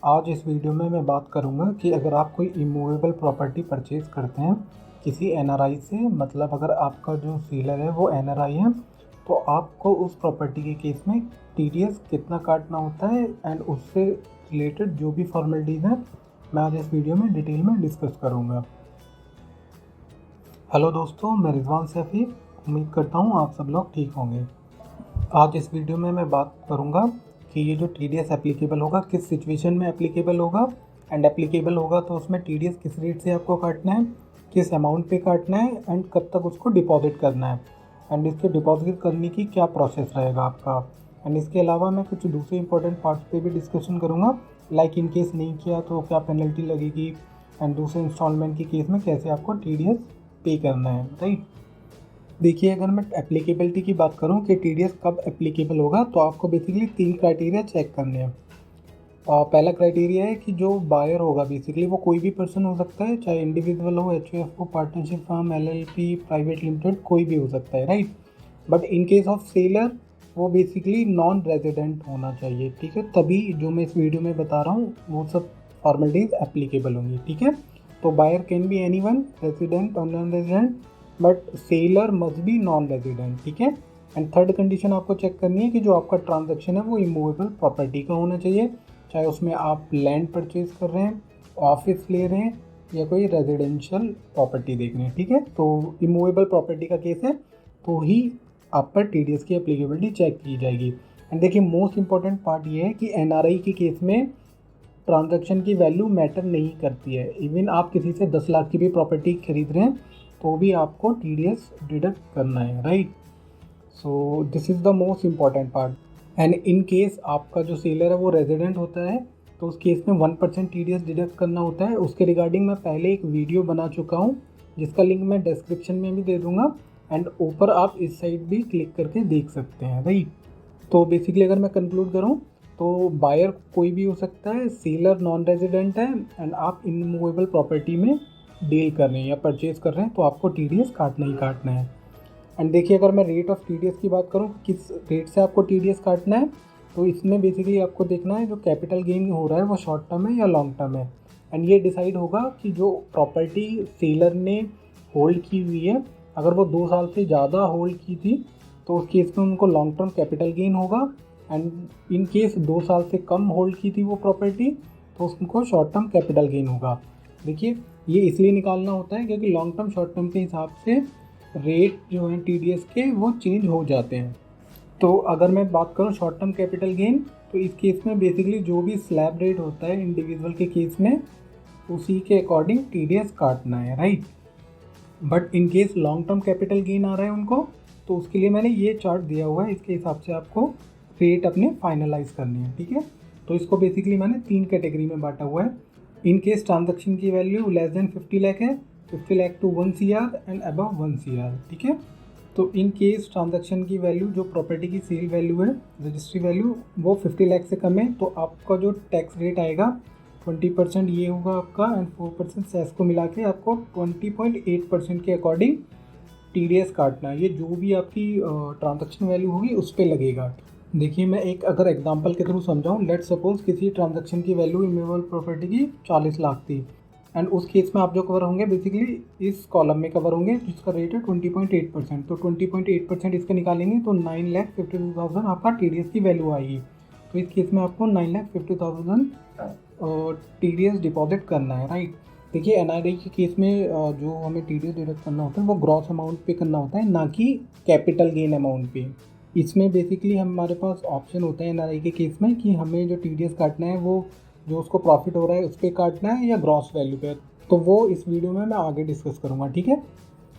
आज इस वीडियो में मैं बात करूंगा कि अगर आप कोई इमूवेबल प्रॉपर्टी परचेज़ करते हैं किसी एनआरआई से, मतलब अगर आपका जो सेलर है वो एनआरआई है, तो आपको उस प्रॉपर्टी के केस में टीडीएस कितना काटना होता है एंड उससे रिलेटेड जो भी फॉर्मेलिटीज़ हैं मैं आज इस वीडियो में डिटेल में डिस्कस करूँगा। हेलो दोस्तों, मैं रिजवान सैफ़ी। उम्मीद करता हूँ आप सब लोग ठीक होंगे। आज इस वीडियो में मैं बात करूँगा कि ये जो टीडीएस एप्लीकेबल होगा किस सिचुएशन में एप्लीकेबल होगा, एंड एप्लीकेबल होगा तो उसमें टीडीएस किस रेट से आपको काटना है, किस अमाउंट पे काटना है एंड कब तक उसको डिपॉजिट करना है, एंड इसके डिपॉजिट करने की क्या प्रोसेस रहेगा आपका। एंड इसके अलावा मैं कुछ दूसरे इंपॉर्टेंट पार्ट्स पे भी डिस्कशन करूँगा, लाइक इन केस नहीं किया तो क्या पेनल्टी लगेगी, एंड दूसरे इंस्टॉलमेंट के केस में कैसे आपको टीडीएस पे करना है, राइट। देखिए, अगर मैं एप्लीकेबिलिटी की बात करूं कि टीडीएस कब एप्लीकेबल होगा, तो आपको बेसिकली 3 क्राइटेरिया चेक करने हैं। पहला क्राइटेरिया है कि जो बायर होगा बेसिकली वो कोई भी पर्सन हो सकता है, चाहे इंडिविजुअल हो, एचयूएफ हो, partnership firm, LLP, private limited, कोई भी हो सकता है, right. But in case of seller वो बेसिकली नॉन रेजिडेंट होना चाहिए, ठीक है। तभी जो मैं इस वीडियो में बता रहा हूँ वो सब फॉर्मेलिटीज़ एप्लीकेबल होंगी, ठीक है। तो buyer can be anyone, resident और non resident, but seller must be non resident, ठीक है। एंड थर्ड कंडीशन आपको चेक करनी है कि जो आपका ट्रांजैक्शन है वो इमूवेबल प्रॉपर्टी का होना चाहिए, चाहे उसमें आप लैंड परचेज कर रहे हैं, ऑफिस ले रहे हैं या कोई रेजिडेंशियल प्रॉपर्टी देख रहे हैं, ठीक है। तो इमूवेबल प्रॉपर्टी का केस है तो ही आप पर टीडीएस की एप्लीकेबिलिटी चेक की जाएगी। एंड देखिए, मोस्ट इंपॉर्टेंट पार्ट ये है कि एनआरआई के केस में ट्रांजैक्शन की वैल्यू मैटर नहीं करती है। इवन आप किसी से 10 लाख की भी प्रॉपर्टी खरीद रहे हैं तो भी आपको टीडीएस डिडक्ट करना है, right. So this is the most important part. And in case आपका जो सेलर है वो रेजिडेंट होता है तो उस केस में 1% टीडीएस डिडक्ट करना होता है। उसके रिगार्डिंग मैं पहले एक वीडियो बना चुका हूँ जिसका लिंक मैं डिस्क्रिप्शन में भी दे दूँगा, एंड ऊपर आप इस साइड भी क्लिक करके देख सकते हैं, राइट। तो बेसिकली अगर मैं कंक्लूड करूँ तो बायर कोई भी हो सकता है, सेलर नॉन रेजिडेंट है, एंड आप इनमूवेबल प्रॉपर्टी में डील कर रहे हैं या परचेज कर रहे हैं तो आपको टीडीएस काटना ही काटना है। एंड देखिए, अगर मैं रेट ऑफ टीडीएस की बात करूँ किस रेट से आपको टीडीएस काटना है, तो इसमें बेसिकली आपको देखना है जो कैपिटल गेन हो रहा है वो शॉर्ट टर्म है या लॉन्ग टर्म है। एंड ये डिसाइड होगा कि जो प्रॉपर्टी सेलर ने होल्ड की हुई है, अगर वो 2 साल से ज़्यादा होल्ड की थी तो उस केस में उनको लॉन्ग टर्म कैपिटल गेन होगा, एंड इन केस 2 साल से कम होल्ड की थी वो प्रॉपर्टी तो उनको शॉर्ट टर्म कैपिटल गेन होगा। देखिए, ये इसलिए निकालना होता है क्योंकि लॉन्ग टर्म शॉर्ट टर्म के हिसाब से रेट जो हैं टीडीएस के वो चेंज हो जाते हैं। तो अगर मैं बात करूँ शॉर्ट टर्म कैपिटल गेन, तो इस केस में बेसिकली जो भी स्लैब रेट होता है इंडिविजुअल के केस में उसी के अकॉर्डिंग टीडीएस काटना है, right. But in case long term capital gain आ रहा है उनको, तो उसके लिए मैंने ये चार्ट दिया हुआ है, इसके हिसाब से आपको रेट अपने फाइनलाइज करनी है, ठीक है। तो इसको बेसिकली मैंने 3 कैटेगरी में बांटा हुआ है। इन केस ट्रांजैक्शन की वैल्यू लेस देन 50 लाख है, 50 lakh to 1 CR and above 1 CR, ठीक है। तो इन केस ट्रांजैक्शन की वैल्यू जो प्रॉपर्टी की सेल वैल्यू है, रजिस्ट्री वैल्यू, वो 50 लाख से कम है तो आपका जो टैक्स रेट आएगा 20% ये होगा आपका, एंड 4% सेस को मिला के आपको 20.8% के अकॉर्डिंग टीडीएस काटना है। ये जो भी आपकी ट्रांजैक्शन वैल्यू होगी उस पर लगेगा। देखिए, मैं एक अगर एग्जांपल के थ्रू समझाऊं, लेट सपोज किसी ट्रांजैक्शन की वैल्यू इमूवेबल प्रॉपर्टी की 40 लाख थी, एंड उस केस में आप जो कवर होंगे बेसिकली इस कॉलम में कवर होंगे जिसका रेट है 20.8%। तो 20.8% इसका निकालेंगे तो 9,52,000 आपका टीडीएस की वैल्यू आएगी। तो इस केस में आपको 9,50,000 टीडीएस डिपॉजिट करना है, राइट। देखिए, एनआरआई के केस में जो हमें टीडीएस डिडक्ट करना होता है वो ग्रॉस अमाउंट पे करना होता है, ना कि कैपिटल गेन अमाउंट पे। इसमें बेसिकली हमारे पास ऑप्शन होता है एनआरआई के केस में कि हमें जो टीडीएस काटना है वो जो उसको प्रॉफिट हो रहा है उस पर काटना है या ग्रॉस वैल्यू पे। तो वो इस वीडियो में मैं आगे डिस्कस करूँगा, ठीक है।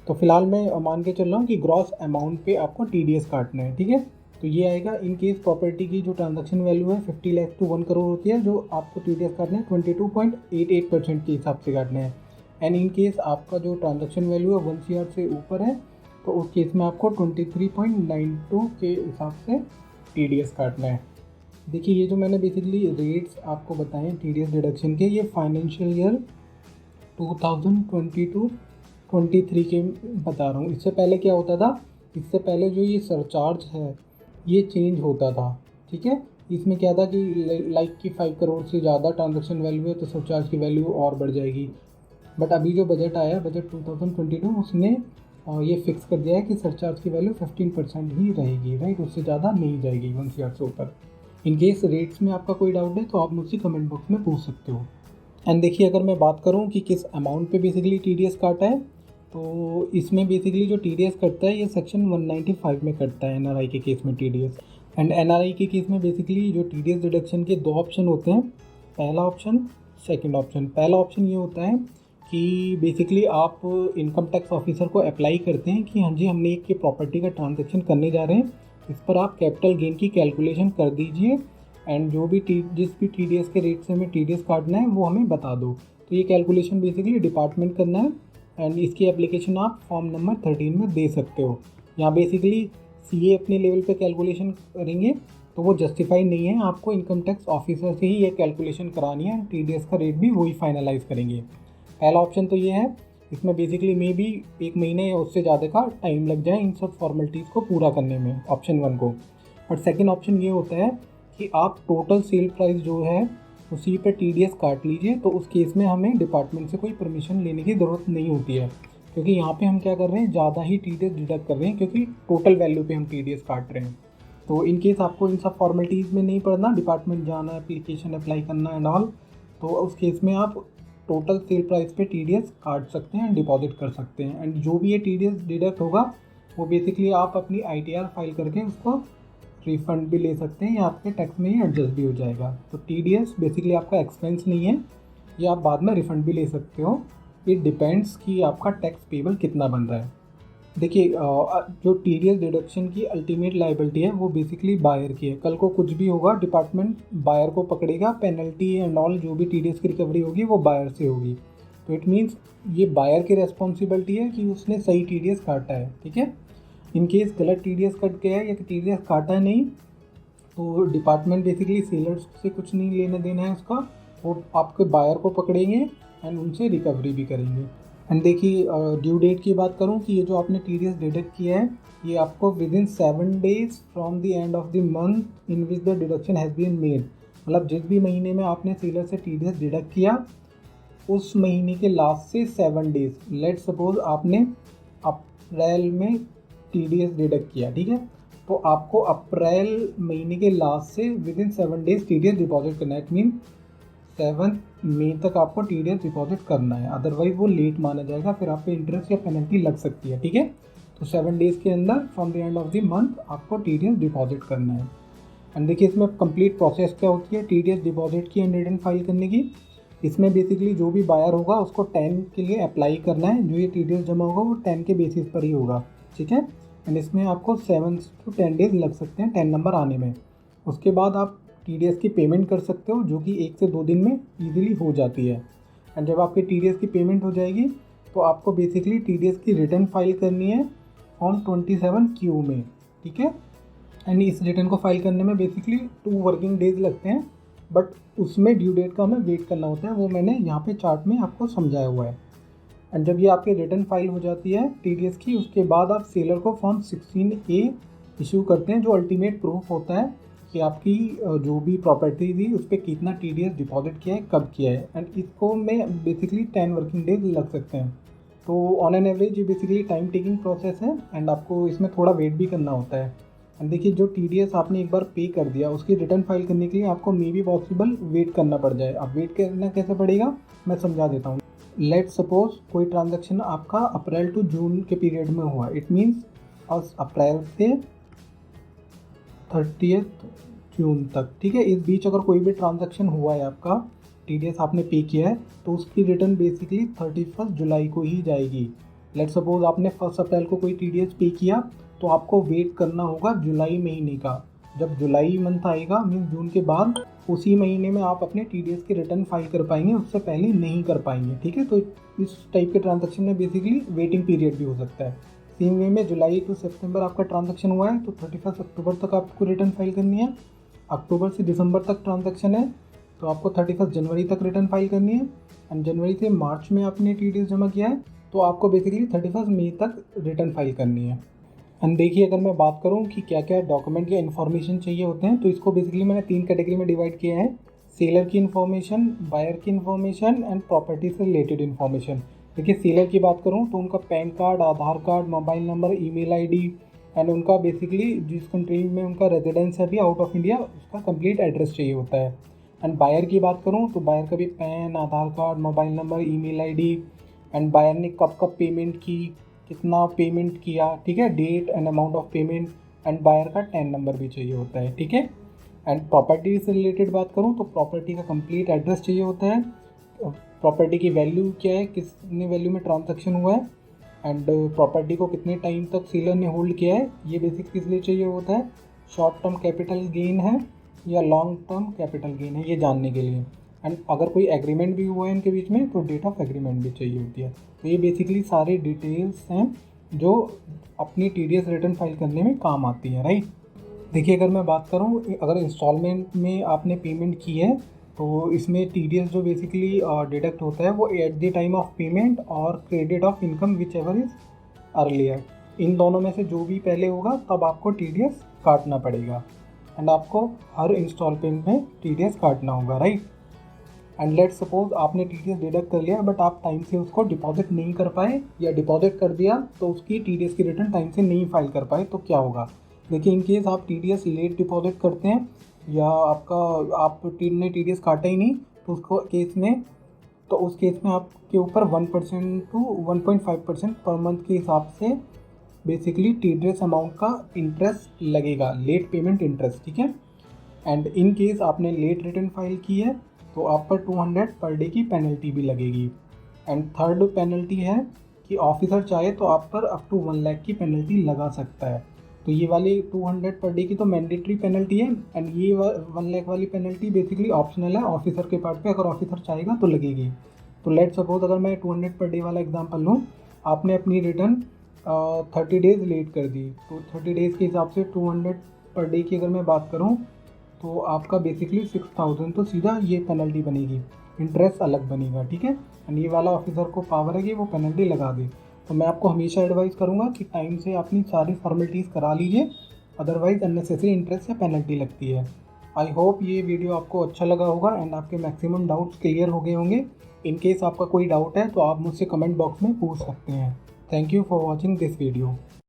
तो फिलहाल मैं मान के चल रहा हूँ कि ग्रॉस अमाउंट पे आपको टीडीएस काटना है, ठीक है। तो ये आएगा इन केस प्रॉपर्टी की जो ट्रांजैक्शन वैल्यू है 50 लाख टू 1 करोड़ होती है, जो आपको टीडीएस काटना है 22.88% के हिसाब से काटना है। एंड इन केस आपका जो ट्रांजैक्शन वैल्यू है 1 CR से ऊपर है तो उस केस में आपको 23.92 के हिसाब से टीडीएस काटना है। देखिए, ये जो मैंने बेसिकली रेट्स आपको बताए हैं टीडीएस डिडक्शन के, ये फाइनेंशियल ईयर 2022-23 के बता रहा हूँ। इससे पहले क्या होता था, इससे पहले जो ये सरचार्ज है ये चेंज होता था, ठीक है। इसमें क्या था कि लाइक कि 5 करोड़ से ज़्यादा ट्रांजैक्शन वैल्यू है तो सरचार्ज की वैल्यू और बढ़ जाएगी। बट अभी जो बजट आया है, बजट 2022, उसने ये फिक्स कर दिया है कि सरचार्ज की वैल्यू 15% ही रहेगी, राइट, उससे ज़्यादा नहीं जाएगी 1 CR से ऊपर। इन केस रेट्स में आपका कोई डाउट है तो आप मुझसे कमेंट बॉक्स में पूछ सकते हो। एंड देखिए, अगर मैं बात करूं कि किस अमाउंट पे बेसिकली टीडीएस काटा है, तो इसमें बेसिकली जो टीडीएस कटता है ये सेक्शन 195 में कटता है एनआरआई के केस में टीडीएस। एंड एनआरआई के केस में बेसिकली जो टीडीएस डिडक्शन के 2 ऑप्शन होते हैं, पहला ऑप्शन, सेकंड ऑप्शन। पहला ऑप्शन ये होता है कि बेसिकली आप इनकम टैक्स ऑफिसर को अप्लाई करते हैं कि हाँ जी, हमने एक प्रॉपर्टी का ट्रांजेक्शन करने जा रहे हैं, इस पर आप कैपिटल गेन की कैलकुलेशन कर दीजिए एंड जो भी जिस भी टीडीएस के रेट से हमें टीडीएस काटना है वो हमें बता दो। तो ये कैलकुलेशन बेसिकली डिपार्टमेंट करना है एंड इसकी एप्लीकेशन आप फॉर्म नंबर 13 में दे सकते हो। यहाँ बेसिकली सीए अपने लेवल पे कैलकुलेशन करेंगे तो वो जस्टिफाई नहीं है, आपको इनकम टैक्स ऑफिसर से ही ये कैलकुलेशन करानी है, टीडीएस का रेट भी वही फाइनलाइज करेंगे। पहला ऑप्शन तो ये है, इसमें बेसिकली मे भी 1 महीने या उससे ज़्यादा का टाइम लग जाए इन सब फॉर्मेलिटीज़ को पूरा करने में, ऑप्शन 1 को। बट सेकेंड ऑप्शन ये होता है कि आप टोटल सेल प्राइस जो है उसी पे टीडीएस काट लीजिए, तो उस केस में हमें डिपार्टमेंट से कोई परमिशन लेने की ज़रूरत नहीं होती है, क्योंकि यहाँ पे हम क्या कर रहे हैं, ज़्यादा ही टीडीएस डिडक्ट कर रहे हैं क्योंकि टोटल वैल्यू पे हम टीडीएस काट रहे हैं। तो इन केस आपको इन सब फॉर्मेलिटीज़ में नहीं पड़ना, डिपार्टमेंट जाना, एप्लीकेशन अप्लाई करना एंड ऑल, तो उस केस में आप टोटल सेल प्राइस पे टीडीएस काट सकते हैं, डिपॉजिट कर सकते हैं। एंड जो भी ये टीडीएस डिडक्ट होगा वो बेसिकली आप अपनी आईटीआर फाइल करके उसको रिफ़ंड भी ले सकते हैं या आपके टैक्स में ही एडजस्ट भी हो जाएगा। तो टीडीएस बेसिकली आपका एक्सपेंस नहीं है, ये आप बाद में रिफ़ंड भी ले सकते हो। इट डिपेंड्स कि आपका टैक्स पेबल कितना बन रहा है। देखिए, जो टीडीएस डिडक्शन की अल्टीमेट लायबिलिटी है वो बेसिकली बायर की है। कल को कुछ भी होगा, डिपार्टमेंट बायर को पकड़ेगा, पेनल्टी एंड ऑल जो भी टीडीएस की रिकवरी होगी वो बायर से होगी। तो इट मीन्स ये बायर की रेस्पॉन्सिबिलिटी है कि उसने सही टीडीएस काटा है, ठीक है। इन केस गलत टीडीएस कट गया है या टीडीएस काटा है नहीं, तो डिपार्टमेंट बेसिकली सेलर्स से कुछ नहीं लेना देना है उसका, वो आपके बायर को पकड़ेंगे एंड उनसे रिकवरी भी करेंगे। एंड देखिए, ड्यू डेट की बात करूं कि ये जो आपने टीडीएस डिडक्ट किया है ये आपको within 7 days from the end of the month in which the deduction has been made, मतलब जिस भी महीने में आपने सेलर से टीडीएस डिडक्ट किया उस महीने के लास्ट से 7 days, लेट सपोज आपने अप्रैल में टीडीएस डिडक्ट किया, ठीक है, तो आपको अप्रैल महीने के लास्ट से विदिन 7 days टीडीएस डिपॉजिट करना है। इट मीन 7 मई तक आपको टीडीएस डिपॉजिट करना है, अदरवाइज वो लेट माना जाएगा, फिर आप पे इंटरेस्ट या पेनल्टी लग सकती है, ठीक है। तो 7 days के अंदर from the end of the month आपको टीडीएस डिपॉजिट करना है। एंड देखिए, इसमें कंप्लीट प्रोसेस क्या होती है टीडीएस डिपॉजिट की एंड रिटर्न फाइल करने की। इसमें बेसिकली जो भी बायर होगा उसको 10 के लिए अप्लाई करना है, जो ये टीडीएस जमा होगा वो 10 के बेसिस पर ही होगा, ठीक है। एंड इसमें आपको 7 to 10 days लग सकते हैं 10 नंबर आने में। उसके बाद आप टीडीएस की पेमेंट कर सकते हो, जो कि 1 से 2 दिन में ईजिली हो जाती है। एंड जब आपकी टीडीएस की पेमेंट हो जाएगी तो आपको बेसिकली टीडीएस की रिटर्न फाइल करनी है फॉर्म 27Q में, ठीक है। एंड इस रिटर्न को फाइल करने में बेसिकली 2 वर्किंग डेज लगते हैं, बट उसमें ड्यू डेट का हमें वेट करना होता है, वो मैंने यहाँ पे चार्ट में आपको समझाया हुआ है। एंड जब ये आपकी रिटर्न फाइल हो जाती है टीडीएस की, उसके बाद आप सेलर को फॉर्म 16A इशू करते हैं, जो अल्टीमेट प्रूफ होता है कि आपकी जो भी प्रॉपर्टी थी उस पर कितना टीडीएस डिपॉजिट किया है, कब किया है। एंड इसको में बेसिकली 10 वर्किंग डेज लग सकते हैं। तो ऑन एन एवरेज ये बेसिकली टाइम टेकिंग प्रोसेस है एंड आपको इसमें थोड़ा वेट भी करना होता है। एंड देखिए, जो टीडीएस आपने एक बार पे कर दिया उसकी रिटर्न फाइल करने के लिए आपको मे बी पॉसिबल वेट करना पड़ जाए। अब वेट करना कैसे पड़ेगा मैं समझा देता हूँ। लेट सपोज कोई ट्रांजैक्शन आपका अप्रैल टू जून के पीरियड में हुआ, इट मीन्स अप्रैल से 30 जून तक, ठीक है। इस बीच अगर कोई भी ट्रांजैक्शन हुआ है आपका, टीडीएस आपने पे किया है, तो उसकी रिटर्न बेसिकली 31 जुलाई को ही जाएगी। लेट सपोज आपने 1 अप्रैल को कोई टीडीएस पे किया तो आपको वेट करना होगा जुलाई महीने का। जब जुलाई मंथ आएगा मीन्स जून के बाद, उसी महीने में आप अपने टीडीएस की रिटर्न फाइल कर पाएंगे, उससे पहले नहीं कर पाएंगे, ठीक है। तो इस टाइप के ट्रांजैक्शन में बेसिकली वेटिंग पीरियड भी हो सकता है। सेम वे में जुलाई टू सितंबर आपका ट्रांजैक्शन हुआ है तो 31 अक्टूबर तक आपको रिटर्न फाइल करनी है। अक्टूबर से दिसंबर तक ट्रांजैक्शन है तो आपको 31 जनवरी तक रिटर्न फाइल करनी है। एंड जनवरी से मार्च में आपने टीडीएस जमा किया है तो आपको बेसिकली 31 मई तक रिटर्न फाइल करनी है। एंड देखिए अगर मैं बात करूँ कि क्या क्या डॉक्यूमेंट या इन्फॉर्मेशन चाहिए होते हैं, तो इसको बेसिकली मैंने 3 कैटेगरी में डिवाइड किया है। सेलर की इन्फॉर्मेशन, बायर की इन्फॉर्मेशन एंड प्रॉपर्टी से रिलेटेड इन्फॉर्मेशन। देखिए सेलर की बात करूँ तो उनका pan card, Aadhaar card, mobile number, email ID and उनका बेसिकली जिस कंट्री में उनका रेजिडेंस है अभी आउट ऑफ इंडिया, उसका कंप्लीट एड्रेस चाहिए होता है। एंड बायर की बात करूँ तो बायर का भी PAN, Aadhaar card, mobile number, email ID and buyer ने कब कब पेमेंट की, कितना पेमेंट किया, ठीक है, date and amount of payment and buyer का टैन नंबर भी चाहिए होता है, ठीक है। एंड प्रॉपर्टी से रिलेटेड बात करूँ तो प्रॉपर्टी का कंप्लीट एड्रेस चाहिए होता है, प्रॉपर्टी की वैल्यू क्या है, कितने वैल्यू में ट्रांजैक्शन हुआ है एंड प्रॉपर्टी को कितने टाइम तक सेलर ने होल्ड किया है, ये बेसिक किस लिए चाहिए होता है, शॉर्ट टर्म कैपिटल गेन है या लॉन्ग टर्म कैपिटल गेन है, ये जानने के लिए। एंड अगर कोई एग्रीमेंट भी हुआ है इनके बीच में तो डेट ऑफ एग्रीमेंट भी चाहिए होती है। तो ये बेसिकली सारी डिटेल्स हैं जो अपनी टीडीएस रिटर्न फाइल करने में काम आती है, राइट। देखिए अगर मैं बात करूँ, अगर इंस्टॉलमेंट में आपने पेमेंट की है तो इसमें टीडीएस जो बेसिकली डिडक्ट होता है वो at the time of payment और credit of income whichever is earlier. इन दोनों में से जो भी पहले होगा तब आपको टीडीएस काटना पड़ेगा एंड आपको हर इंस्टॉलमेंट में टीडीएस काटना होगा, राइट। एंड लेट सपोज आपने टीडीएस डिडक्ट कर लिया बट आप टाइम से उसको डिपॉजिट नहीं कर पाए या डिपॉजिट कर दिया तो उसकी टीडीएस की रिटर्न टाइम से नहीं फाइल कर पाए, तो क्या होगा। देखिए इन केस आप टीडीएस लेट डिपॉजिट करते हैं या आप ने टीडीएस काटा ही नहीं तो उस केस में आपके ऊपर 1% टू 1.5% पर मंथ के हिसाब से बेसिकली टीडीएस अमाउंट का इंटरेस्ट लगेगा, लेट पेमेंट इंटरेस्ट, ठीक है। एंड इन केस आपने लेट रिटर्न फाइल की है तो आप पर 200 पर डे की पेनल्टी भी लगेगी। एंड थर्ड पेनल्टी है कि ऑफिसर चाहे तो आप पर अप टू 1 लाख की पेनल्टी लगा सकता है। तो ये वाली 200 पर डे की तो मैंडेटरी पेनल्टी है एंड ये 1 लाख वाली पेनल्टी बेसिकली ऑप्शनल है ऑफिसर के पार्ट पे, अगर ऑफिसर चाहेगा तो लगेगी। तो लेट सपोज अगर मैं 200 पर डे वाला एग्जांपल लूँ, आपने अपनी रिटर्न 30 डेज़ लेट कर दी तो 30 डेज़ के हिसाब से 200 पर डे की अगर मैं बात करूँ तो आपका बेसिकली 6000 तो सीधा ये पेनल्टी बनेगी, इंटरेस्ट अलग बनेगा, ठीक है। एंड ये वाला ऑफिसर को पावर है कि वो पेनल्टी लगा दे। तो मैं आपको हमेशा एडवाइस करूँगा कि टाइम से अपनी सारी फॉर्मेलिटीज़ करा लीजिए, अदरवाइज़ अननेसेसरी इंटरेस्ट या पेनल्टी लगती है। आई होप ये वीडियो आपको अच्छा लगा होगा एंड आपके मैक्सिमम डाउट्स क्लियर हो गए होंगे। इन केस आपका कोई डाउट है तो आप मुझसे कमेंट बॉक्स में पूछ सकते हैं। Thank you for watching this video.